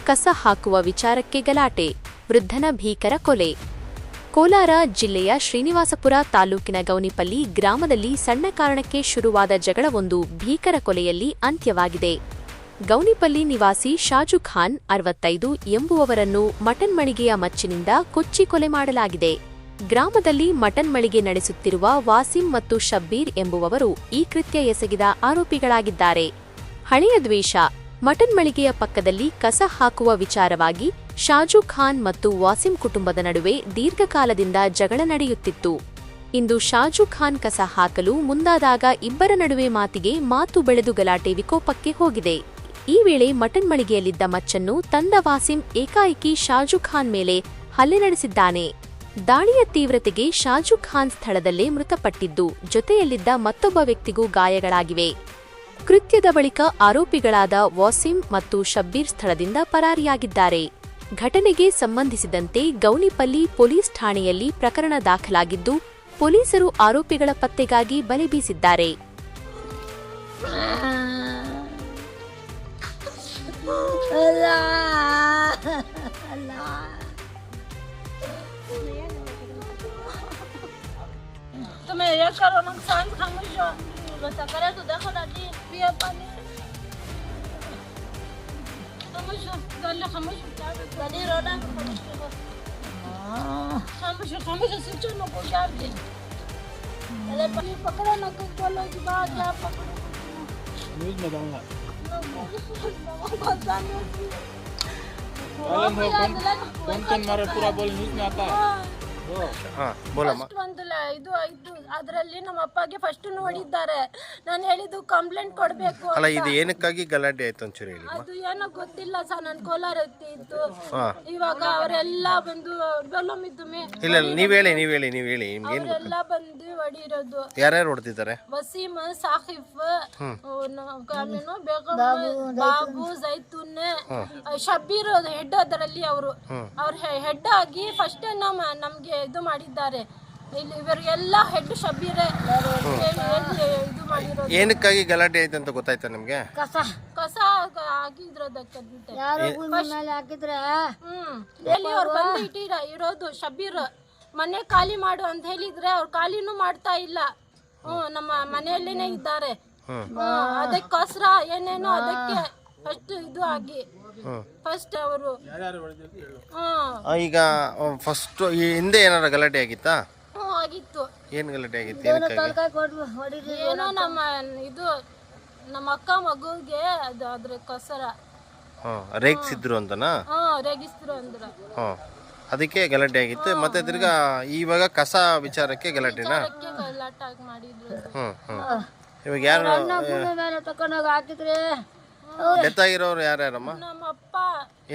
ಕಸ ಹಾಕುವ ವಿಚಾರಕ್ಕೆ ಗಲಾಟೆ, ವೃದ್ಧನ ಭೀಕರ ಕೊಲೆ. ಕೋಲಾರ ಜಿಲ್ಲೆಯ ಶ್ರೀನಿವಾಸಪುರ ತಾಲೂಕಿನ ಗೌನಿಪಲ್ಲಿ ಗ್ರಾಮದಲ್ಲಿ ಸಣ್ಣ ಕಾರಣಕ್ಕೆ ಶುರುವಾದ ಜಗಳವೊಂದು ಭೀಕರ ಕೊಲೆಯಲ್ಲಿ ಅಂತ್ಯವಾಗಿದೆ. ಗೌನಿಪಲ್ಲಿ ನಿವಾಸಿ ಶಾಜು ಖಾನ್ 65 ಎಂಬುವವರನ್ನು ಮಟನ್ ಮಳಿಗೆಯ ಮಚ್ಚಿನಿಂದ ಕೊಚ್ಚಿ ಕೊಲೆ ಮಾಡಲಾಗಿದೆ. ಗ್ರಾಮದಲ್ಲಿ ಮಟನ್ ಮಳಿಗೆ ನಡೆಸುತ್ತಿರುವ ವಾಸಿಂ ಮತ್ತು ಶಬ್ಬೀರ್ ಎಂಬುವವರು ಈ ಕೃತ್ಯ ಎಸಗಿದ ಆರೋಪಿಗಳಾಗಿದ್ದಾರೆ. ಹಳೆಯ ದ್ವೇಷ. ಮಟನ್ ಮಳಿಗೆಯ ಪಕ್ಕದಲ್ಲಿ ಕಸ ಹಾಕುವ ವಿಚಾರವಾಗಿ ಶಾಜು ಖಾನ್ ಮತ್ತು ವಾಸಿಂ ಕುಟುಂಬದ ನಡುವೆ ದೀರ್ಘಕಾಲದಿಂದ ಜಗಳ ನಡೆಯುತ್ತಿತ್ತು. ಇಂದು ಶಾಜು ಖಾನ್ ಕಸ ಹಾಕಲು ಮುಂದಾದಾಗ ಇಬ್ಬರ ನಡುವೆ ಮಾತು ಬೆಳೆದು ಗಲಾಟೆ ವಿಕೋಪಕ್ಕೆ ಹೋಗಿದೆ. ಈ ವೇಳೆ ಮಟನ್ ಮಳಿಗೆಯಲ್ಲಿದ್ದ ಮಚ್ಚನ್ನು ತಂದ ವಾಸಿಂ ಏಕಾಏಕಿ ಶಾಜು ಖಾನ್ ಮೇಲೆ ಹಲ್ಲೆ ನಡೆಸಿದ್ದಾನೆ. ದಾಳಿಯ ತೀವ್ರತೆಗೆ ಶಾಜು ಖಾನ್ ಸ್ಥಳದಲ್ಲೇ ಮೃತಪಟ್ಟಿದ್ದು, ಜೊತೆಯಲ್ಲಿದ್ದ ಮತ್ತೊಬ್ಬ ವ್ಯಕ್ತಿಗೂ ಗಾಯಗಳಾಗಿವೆ. ಕೃತ್ಯದ ಬಳಿಕ ಆರೋಪಿಗಳಾದ ವಾಸಿಂ ಮತ್ತು ಶಬ್ಬೀರ್ ಸ್ಥಳದಿಂದ ಪರಾರಿಯಾಗಿದ್ದಾರೆ. ಘಟನೆಗೆ ಸಂಬಂಧಿಸಿದಂತೆ ಗೌನಿಪಲ್ಲಿ ಪೊಲೀಸ್ ಠಾಣೆಯಲ್ಲಿ ಪ್ರಕರಣ ದಾಖಲಾಗಿದ್ದು, ಪೊಲೀಸರು ಆರೋಪಿಗಳ ಪತ್ತೆಗಾಗಿ ಬಲೆ ಬೀಸಿದ್ದಾರೆ. तुम्हें ये करो नुकसान खामोश हो बता करे तो देखो दादी पिया पानी खामोश गल खामोश दादी रोना खामोश सोचो न को क्या दे अरे पानी पकड़ो न को बोलो कि बात क्या पकड़ो न्यूज़ में डालना कौन मारे पूरा बोल न्यूज़ में आता है. ಇದು ಅದರಲ್ಲಿ ನಮ್ಮ ಅಪ್ಪಗೆ ಫಸ್ಟ್ ನೋಡಿದ್ದಾರೆ. ನಾನು ಹೇಳಿದ್ದು ಕಂಪ್ಲೇಂಟ್ ಕೊಡಬೇಕು ಅಲ್ಲ. ಇದು ಏನಕ್ಕಾಗಿ ಗಲಾಟೆ ಆಯ್ತು ಒಂಚೂರು ಹೇಳಿ. ಅದು ಏನೋ ಗೊತ್ತಿಲ್ಲ ಸರ್. ನಾನು ಕೋಲಾರ ಇತ್ತು. ಇವಾಗ ಅವರೆಲ್ಲ ಬಂದು ಇಲ್ಲ ನೀವ್ ಹೇಳಿ ಅವರೆಲ್ಲ ಬಂದು ಹೊಡಿರೋದು. ಯಾರ್ಯಾರು ಹೊಡೆದಿದ್ದಾರೆ? ವಸೀಂ, ಸಾಹಿಫ್, ಬಾಬು, ಜೈತೂನ್, ಶಬ್ಬೀರ್ ಹೆಡ್. ಅದರಲ್ಲಿ ಅವರು ಅವ್ರ ಹೆಡ್ ಆಗಿ ಫಸ್ಟ್ ನಮ್ಗೆ ಇದು ಮಾಡಿದ್ದಾರೆ. ಇವರಿಗೆಲ್ಲ ಹೆಡ್ ಶಬ್ಬೀರೇ ಇದು ಮಾಡಿರೋದು. ಏನಕ್ಕಾಗಿ ಗಲಾಟೆ ಆಯ್ತು ಅಂತ ಗೊತ್ತಾಯ್ತಾ ನಿಮ್ಗೆ? ಕಸ ಆಗಿದ್ರದಕ್ಕೆ ಎಲ್ಲಿ ಅವ್ರು ಬಂದು ಇರೋದು. ಶಬ್ಬೀರ್ ಮನೆ ಖಾಲಿ ಮಾಡು ಅಂತ ಹೇಳಿದ್ರೆ ಅವ್ರು ಖಾಲಿನೂ ಮಾಡ್ತಾ ಇಲ್ಲ. ನಮ್ಮ ಮನೆಯಲ್ಲೇನೆ ಇದ್ದಾರೆ. ಅದಕ್ಕೋಸ್ಕರ ಏನೇನೋ ಅದಕ್ಕೆ ಫಸ್ಟ್ ಇದು ಆಗಿ ಫಸ್ಟ್ ಅವರು ಈಗ ಫಸ್ಟ್ ಹಿಂದೆ ಏನಾರ ಗಲಾಟೆ ಆಗಿತ್ತಾ? ಆಗಿತ್ತು. ಏನ್ ಗಲಾಟೆ ಆಗಿತ್ತು? ಏನೋ ನಮ್ಮ ನಮ್ಮ ಅಕ್ಕ ಮಗುಗೆ ಅದು ಅದ್ರಕ್ಕೋಸ್ಕರ ರೇಗಿಸಿದ್ರು ಅಂತನಾ? ರೇಗಿಸಿದ್ರು ಅಂದ್ರ ಅದಕ್ಕೆ ಗಲಾಟೆ ಆಗಿತ್ತು. ಮತ್ತೆ ತಿರ್ಗಾ ಇವಾಗ ಕಸ ವಿಚಾರಕ್ಕೆ ಗಲಾಟೆನಾ? ಗಲಾಟೆ ಮಾಡಿದ್ರು. ಇವಾಗ ಯಾರು ತಕೊಂಡೋಗಿ ಹಾಕಿದ್ರೆ ಡೆತ್ ಆಗಿರೋರು ಯಾರ್ಯಾರಮ್ಮ? ನಮ್ಮ ಅಪ್ಪ.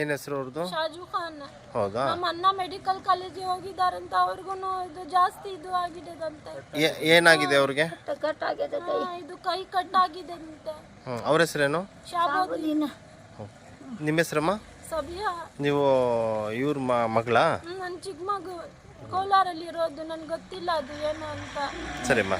ಏನ್ ಹೆಸರು ಅವ್ರದ್ದು? ಶಾಜು ಖಾನ್. ಹೌದಾ? ನಮ್ಮ ಅಣ್ಣ ಮೆಡಿಕಲ್ ಕಾಲೇಜಿಗೆ ಹೋಗಿದಾರಂತ. ಅವ್ರಿಗೂ ಇದು ಜಾಸ್ತಿ ಇದು ಆಗಿದೆದಂತೆ. ಏನಾಗಿದೆ ಅವ್ರಿಗೆ? ಇದು ಕೈ ಕಟ್ಟಾಗಿದೆ ಅಂತೆ. ಅವ್ರ ಹೆಸರೇನು? ಶಾಬುದ್ದೀನ್. ನಿಮ್ಮ ಹೆಸರಮ್ಮ? ಸಬಿಯಾ. ನೀವು ಇವ್ರ ಮಗಳಾ? ನನ್ನ ಚಿಕ್ಕ ಮಗು ಕೋಲಾರಲ್ಲಿ ಇರೋದು. ನನ್ಗೆ ಗೊತ್ತಿಲ್ಲ ಅದು ಏನು ಅಂತ. ಸರಿಮ್ಮ.